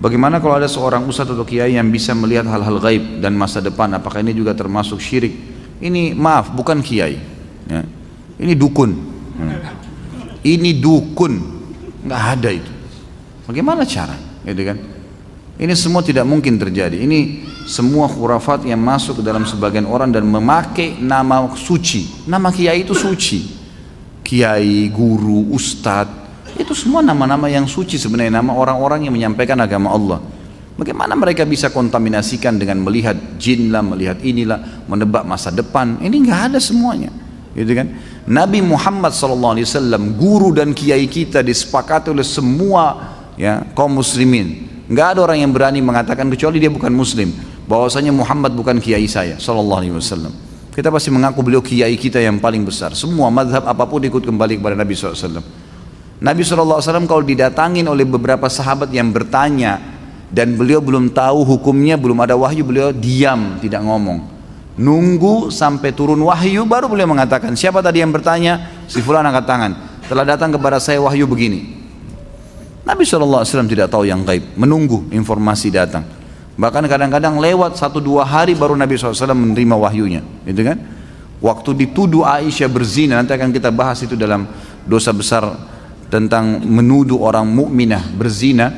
Bagaimana kalau ada seorang ustadz atau kiai yang bisa melihat hal-hal gaib dan masa depan? Apakah ini juga termasuk syirik? Ini maaf, bukan kiai, ya. Ini dukun. Ini dukun, nggak ada itu. Bagaimana cara? Gitu kan? Ini semua tidak mungkin terjadi. Ini semua khurafat yang masuk ke dalam sebagian orang dan memakai nama suci. Nama kiai itu suci. Kiai, guru, ustadz, itu semua nama-nama yang suci sebenarnya, nama orang-orang yang menyampaikan agama Allah. Bagaimana mereka bisa kontaminasikan dengan melihat jin lah, melihat inilah, menebak masa depan? Ini nggak ada semuanya, gitu kan? Nabi Muhammad SAW, guru dan kiai kita, disepakati oleh semua ya kaum muslimin. Nggak ada orang yang berani mengatakan, kecuali dia bukan muslim, bahwasanya Muhammad bukan kiai saya SAW. Kita pasti mengaku beliau kiai kita yang paling besar. Semua mazhab apapun ikut kembali kepada Nabi SAW. Nabi SAW kalau didatangin oleh beberapa sahabat yang bertanya dan beliau belum tahu hukumnya, belum ada wahyu, beliau diam, tidak ngomong. Nunggu sampai turun wahyu baru beliau mengatakan, siapa tadi yang bertanya? Si fulan angkat tangan. Telah datang kepada saya wahyu begini. Nabi SAW tidak tahu yang gaib, menunggu informasi datang. Bahkan kadang-kadang lewat 1-2 hari baru Nabi SAW menerima wahyunya, gitu kan? Waktu dituduh Aisyah berzina, nanti akan kita bahas itu dalam dosa besar tentang menuduh orang mukminah berzina,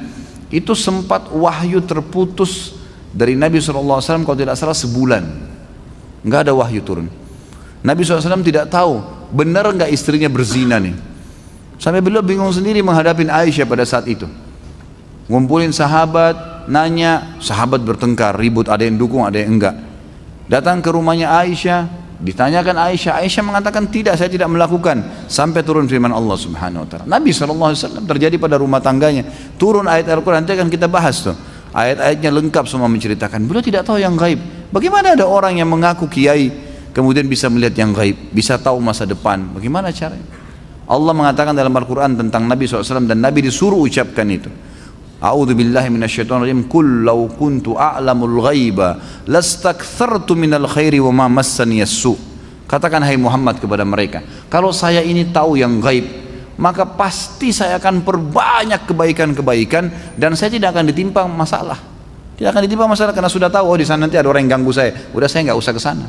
itu sempat wahyu terputus dari Nabi SAW kalau tidak salah sebulan, nggak ada wahyu turun. Nabi SAW tidak tahu benar nggak istrinya berzina nih. Sampai beliau bingung sendiri menghadapi Aisyah pada saat itu. Ngumpulin sahabat, nanya, sahabat bertengkar, ribut, ada yang dukung, ada yang enggak. Datang ke rumahnya Aisyah, ditanyakan Aisyah, Aisyah mengatakan tidak, saya tidak melakukan. Sampai turun firman Allah Subhanahu Wa Taala. Nabi SAW terjadi pada rumah tangganya. Turun ayat Al-Quran, nanti akan kita bahas tuh. Ayat-ayatnya lengkap semua menceritakan. Beliau tidak tahu yang gaib. Bagaimana ada orang yang mengaku kiai, kemudian bisa melihat yang gaib, bisa tahu masa depan? Bagaimana caranya? Allah mengatakan dalam Al-Quran tentang Nabi SAW, dan Nabi disuruh ucapkan itu. A'udzu billahi minasyaitonir rajim. Qul law kuntu a'lamul ghaiba lastakthartu minal khairi wa ma massani as-su. Katakan hai Muhammad kepada mereka, kalau saya ini tahu yang gaib, maka pasti saya akan perbanyak kebaikan-kebaikan dan saya tidak akan ditimpa masalah. Tidak akan ditimpa masalah karena sudah tahu, oh di sana nanti ada orang yang ganggu saya. Udah, saya nggak usah ke sana.